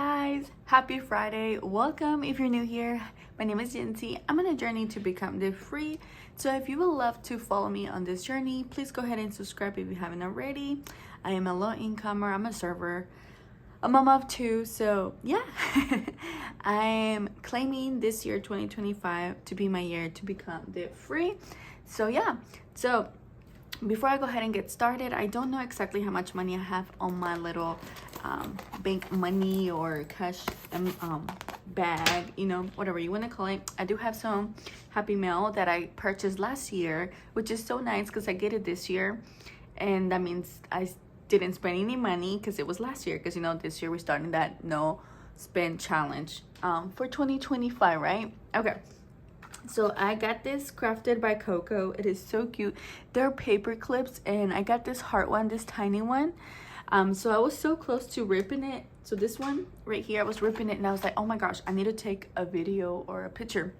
guys, happy Friday. Welcome if you're new here. My name is Jincy. I'm on a journey to become debt free. So if you would love to follow me on this journey, please go ahead and subscribe if you haven't already. I am a low incomer. I'm a server. I'm a mom of two. So yeah, I'm claiming this year 2025 to be my year to become debt free. So yeah, so before I go ahead and get started, I don't know exactly how much money I have on my little bank money or cash bag, you know, whatever you want to call it. I do have some Happy Mail that I purchased last year, which is so nice because I get it this year, and that means I didn't spend any money because it was last year, because you know this year we're starting that no spend challenge for 2025, right? Okay. So I got this crafted by Coco. It is so cute. They're paper clips, and I got this heart one, this tiny one. So I was so close to ripping it. So this one right here, I was ripping it, and I was like, oh my gosh, I need to take a video or a picture.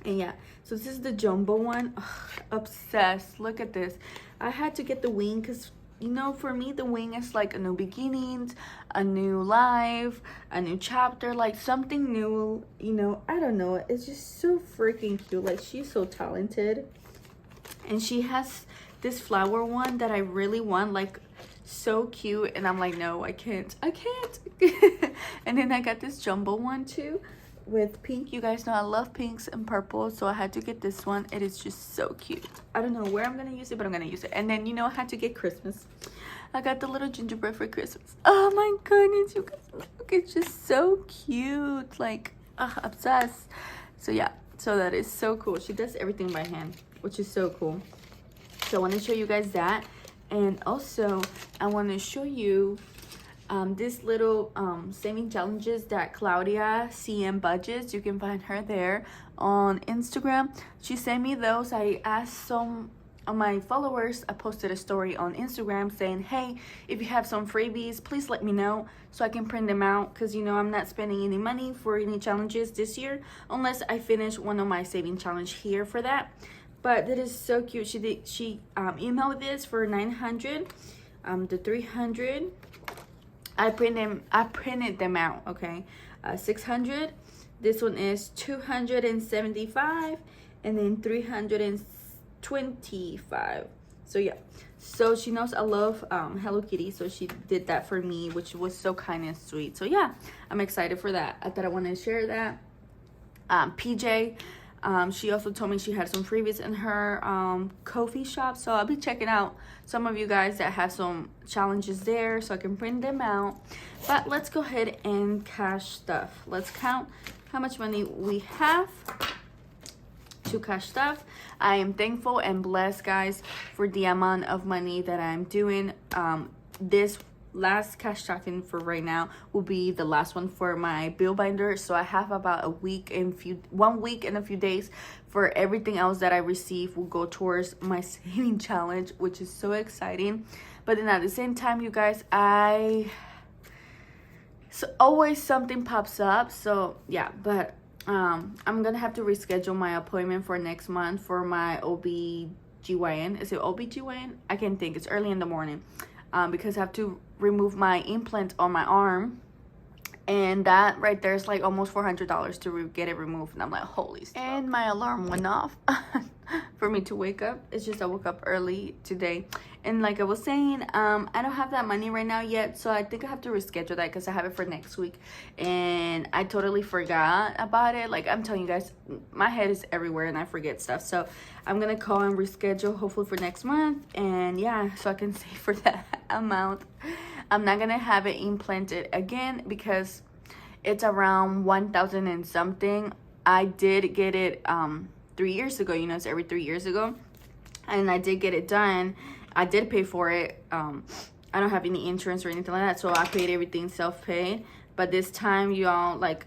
And yeah, so this is the jumbo one. Ugh, obsessed. Look at this. I had to get the wing because, you know, for me, the wing is like a new beginnings, a new life, a new chapter, like something new, you know. I don't know. It's just so freaking cute. Like, she's so talented. And she has this flower one that I really want, like, so cute. And I'm like, no, I can't. And then I got this jumbo one too with pink. You guys know I love pinks and purple, so I had to get this one. It is just so cute. I don't know where I'm gonna use it, but I'm gonna use it. And then, you know, I had to get Christmas. I got the little gingerbread for Christmas. Oh my goodness, you guys, look, it's just so cute. Like, obsessed. So yeah, so that is so cool. She does everything by hand, which is so cool. So I want to show you guys that. And also I want to show you this little saving challenges that Claudia CM Budgets. You can find her there on Instagram. She sent me those. I asked some of my followers. I posted a story on Instagram saying, hey, if you have some freebies, please let me know so I can print them out, because you know I'm not spending any money for any challenges this year unless I finish one of my saving challenge here for that. But that is so cute. She emailed this for 900, the 300. I printed them out, okay. 600. This one is 275, and then 325. So yeah. So she knows I love Hello Kitty, so she did that for me, which was so kind and sweet. So yeah, I'm excited for that. I thought I wanted to share that. PJ. She also told me she had some freebies in her coffee shop, so I'll be checking out some of you guys that have some challenges there so I can print them out. But let's go ahead and cash stuff. Let's count how much money we have to cash stuff. I am thankful and blessed, guys, for the amount of money that I'm doing. This last cash tracking for right now will be the last one for my bill binder, so I have about 1 week and a few days for everything else that I receive will go towards my saving challenge, which is so exciting. But then at the same time, you guys, so always something pops up. So yeah, but I'm gonna have to reschedule my appointment for next month for my OB/GYN. Is it OB/GYN? I can't think. It's early in the morning. Because I have to remove my implant on my arm, and that right there is like almost $400 to get it removed, and I'm like, holy stuff. And my alarm went off for me to wake up. It's just I woke up early today, and like I was saying, I don't have that money right now yet, so I think I have to reschedule that because I have it for next week, and I totally forgot about it. Like, I'm telling you guys, my head is everywhere and I forget stuff, so I'm gonna call and reschedule hopefully for next month, and yeah, so I can save for that amount. I'm not gonna have it implanted again because it's around 1,000 and something. I did get it 3 years ago. You know, it's every 3 years ago, and I did get it done. I did pay for it. I don't have any insurance or anything like that, so I paid everything self-paid. But this time, y'all, like,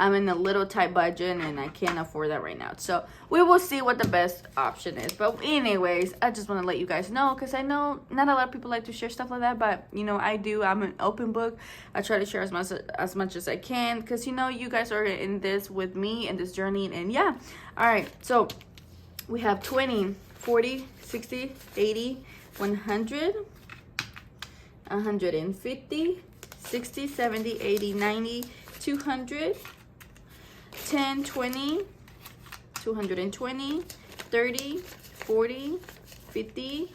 I'm in a little tight budget and I can't afford that right now. So we will see what the best option is. But anyways, I just want to let you guys know, because I know not a lot of people like to share stuff like that, but you know, I do. I'm an open book. I try to share as much as I can, because you know, you guys are in this with me in this journey. And yeah, all right, so we have 20, 40, 60, 80, 100, 150, 60, 70, 80, 90, 200, 10, 20, 220, 30, 40, 50,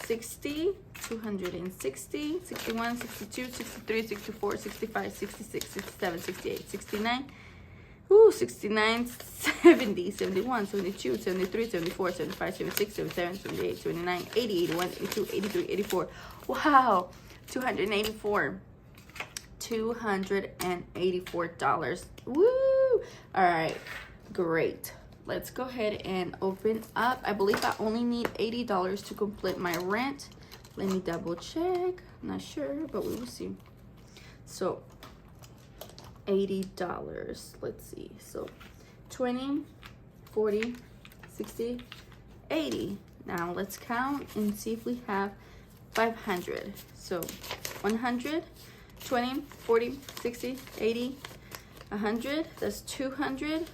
60, 260, 61, 62, 63, 64, 65, 66, 67, 68, 69, 69, 70, 71, 72, 73, 74, 75, 76, 77, 78, 79, 80, 81, 82, 83, 84. Wow, $284. $284. Woo! All right, great. Let's go ahead and open up. I believe I only need $80 to complete my rent. Let me double check. I'm not sure, but we will see. So $80. Let's see. So 20, 40, 60, 80. Now let's count and see if we have 500. So 100, 20, 40, 60, 80, 100. That's 200,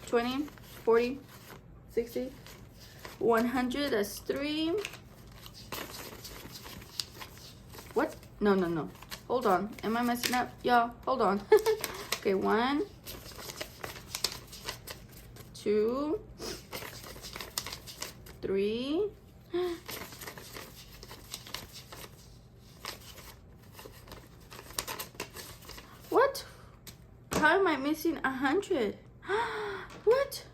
20, 40, 60, 100. That's 3. What? No. Hold on. Am I messing up? Y'all, hold on. Okay, 1, 2, 3. What? How am I missing 100? What?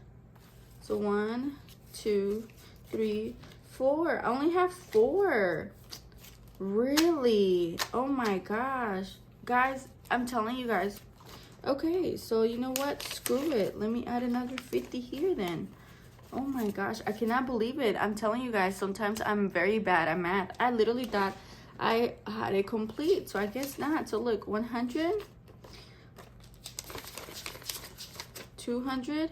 So 1, 2, 3, 4. I only have 4. Really? Oh my gosh. Guys, I'm telling you guys. Okay, so you know what? Screw it. Let me add another 50 here then. Oh my gosh. I cannot believe it. I'm telling you guys, sometimes I'm very bad at math. I literally thought I had it complete, so I guess not. So look, 100, 200,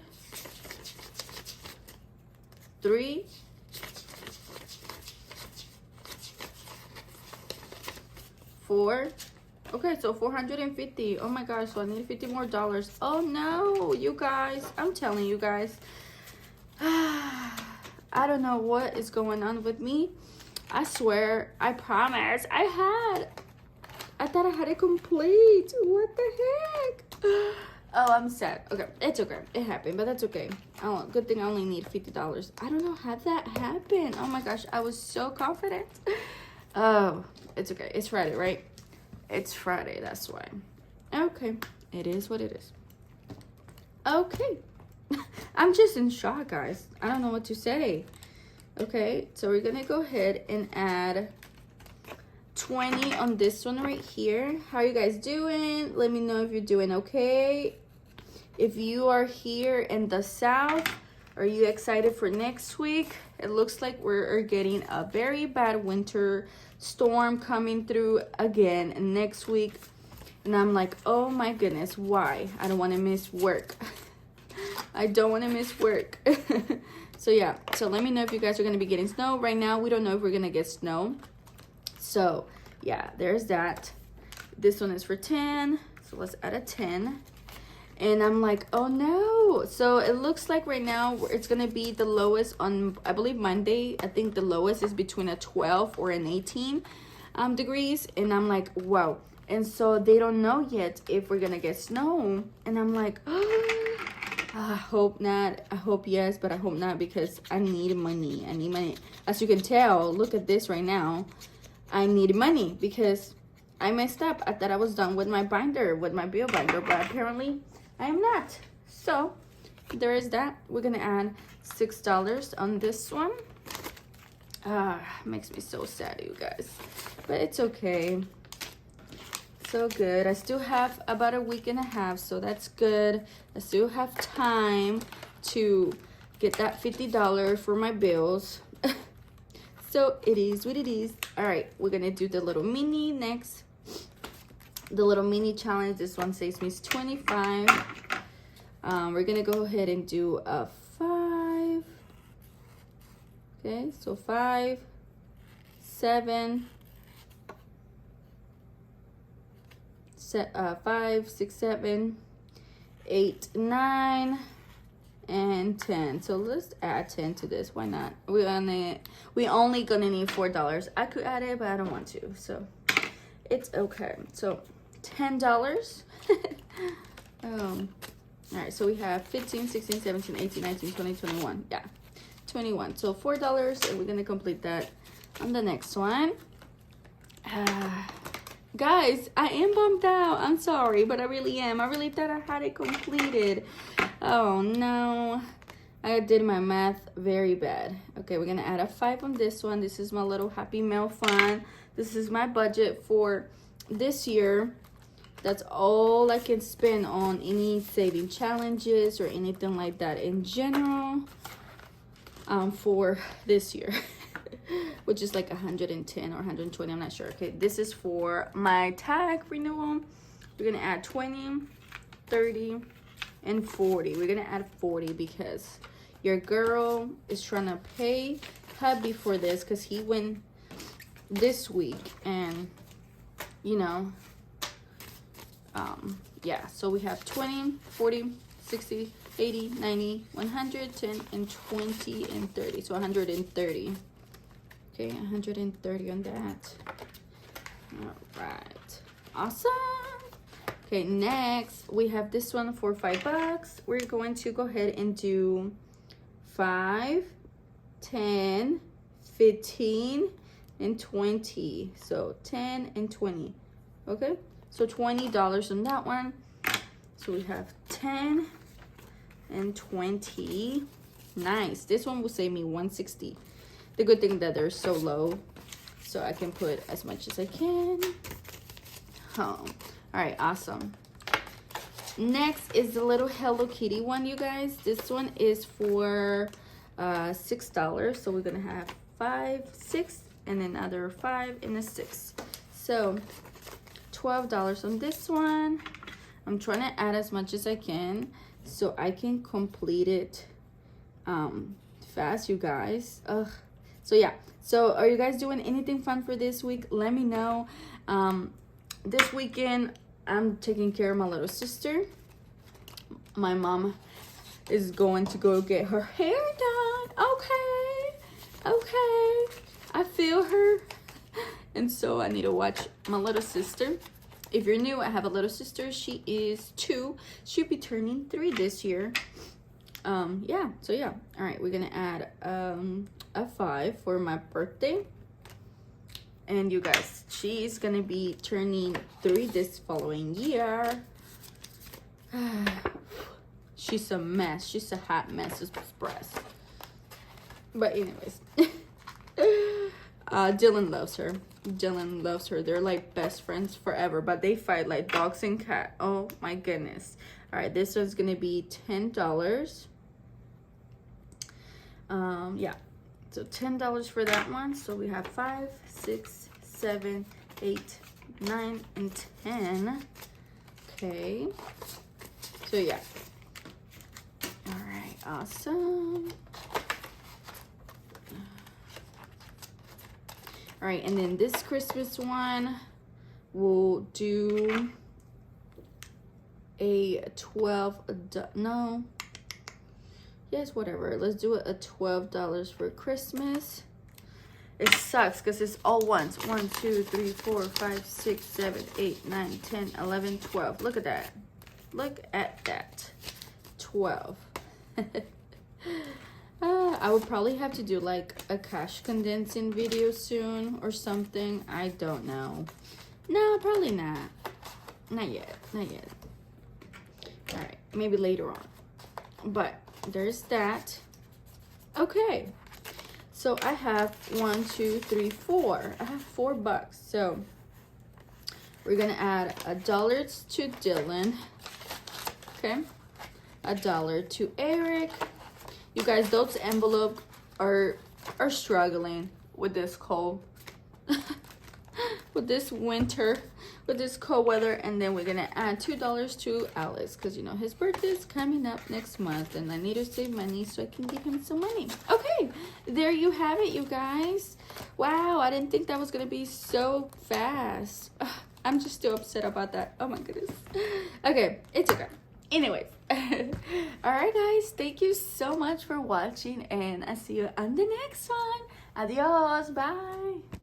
3, 4. Okay, so 450. Oh my gosh, so I need $50 more. Oh no, you guys. I'm telling you guys. I don't know what is going on with me. I swear, I promise, I thought I had it complete. What the heck? Oh, I'm sad. Okay, it's okay. It happened, but that's okay. Oh, good thing I only need $50. I don't know how that happened. Oh my gosh, I was so confident. Oh, it's okay. It's Friday, right? It's Friday, that's why. Okay, it is what it is. Okay. I'm just in shock, guys. I don't know what to say. Okay, so we're gonna go ahead and add 20 on this one right here. How you guys doing? Let me know if you're doing okay. If you are here in the south, are you excited for next week? It looks like we're getting a very bad winter storm coming through again next week. And I'm like, oh my goodness, why? I don't want to miss work. I don't want to miss work. So yeah, so let me know if you guys are going to be getting snow. Right now, we don't know if we're going to get snow. So yeah, there's that. This one is for 10. So let's add a 10. And I'm like, oh no. So it looks like right now it's going to be the lowest on, I believe, Monday. I think the lowest is between a 12 or an 18 degrees. And I'm like, wow. And so they don't know yet if we're going to get snow. And I'm like, oh, I hope not. I hope yes, but I hope not, because I need money. I need money. As you can tell, look at this right now. I need money because I messed up. I thought I was done with my binder, with my bill binder, but apparently I am not. So there is that. We're gonna add $6 on this one. Makes me so sad, you guys, but it's okay. So good. I still have about a week and a half, so that's good. I still have time to get that $50 for my bills. So it is what it is. All right, we're gonna do the little mini next. The little mini challenge. This one saves me 25. We're gonna go ahead and do a 5. Okay, so 5, 7, 5, 6, 7, 8, 9, and 10. So let's add 10 to this. Why not? We only gonna need $4. I could add it, but I don't want to. So it's okay. So $10. All right, so we have 15, 16, 17, 18, 19, 20, 21. Yeah, 21. So $4, and we're gonna complete that on the next one. Guys, I am bummed out. I'm sorry, but I really am. I really thought I had it completed. Oh no, I did my math very bad. Okay, we're gonna add a 5 on this one. This is my little Happy Meal fund. This is my budget for this year. That's all I can spend on any saving challenges or anything like that in general for this year. Which is like 110 or 120, I'm not sure. Okay, this is for my tag renewal. We're gonna add 20, 30, and 40. We're gonna add 40 because your girl is trying to pay hubby for this because he went this week, and you know, yeah, so we have 20, 40, 60, 80, 90, 100, 10, and 20, and 30. So 130. Okay, 130 on that. All right, awesome. Okay, next we have this one for $5. We're going to go ahead and do 5, 10, 15, and 20. So 10 and 20. Okay, so $20 on that one. So we have 10 and 20. Nice. This one will save me $160. The good thing that they're so low, so I can put as much as I can. All right, awesome. Next is the little Hello Kitty one, you guys. This one is for $6. So we're gonna have 5, 6, and another 5 and a 6. So $12 on this one. I'm trying to add as much as I can so I can complete it fast, you guys. Ugh. So yeah, so are you guys doing anything fun for this week? Let me know. This weekend I'm taking care of my little sister. My mom is going to go get her hair done. Okay, I feel her. And so I need to watch my little sister. If you're new, I have a little sister. She is 2. She'll be turning 3 this year. Yeah, so yeah. All right, we're gonna add a 5 for my birthday. And you guys, she is gonna be turning 3 this following year. She's a mess. She's a hot mess express. But anyways, Dylan loves her. Dylan loves her. They're like best friends forever, but they fight like dogs and cats. Oh my goodness. All right, this one's gonna be $10. Yeah, so $10 for that one. So we have 5, 6, 7, 8, 9, and 10. Okay, so yeah. All right, awesome. All right, and then this Christmas one, we'll do a 12, no, yes, whatever. Let's do it a $12 for Christmas. It sucks because it's all ones. 1, 2, 3, 4, 5, 6, 7, 8, 9, 10, 11, 12. Look at that. Look at that. 12. I would probably have to do like a cash condensing video soon or something. I don't know. No, probably not. Not yet. Not yet. All right, maybe later on. But there's that. Okay. So I have 1, 2, 3, 4. I have $4. So we're gonna add $1 to Dylan. Okay. $1 to Eric. You guys, those envelopes are struggling with this cold. With this winter, with this cold weather. And then we're gonna add $2 to Alex because you know his birthday is coming up next month and I need to save money so I can give him some money. Okay, there you have it, you guys. Wow, I didn't think that was gonna be so fast. Ugh, I'm just still upset about that. Oh my goodness. Okay, it's okay. Anyways, all right guys, thank you so much for watching and I'll see you on the next one. Adios, bye.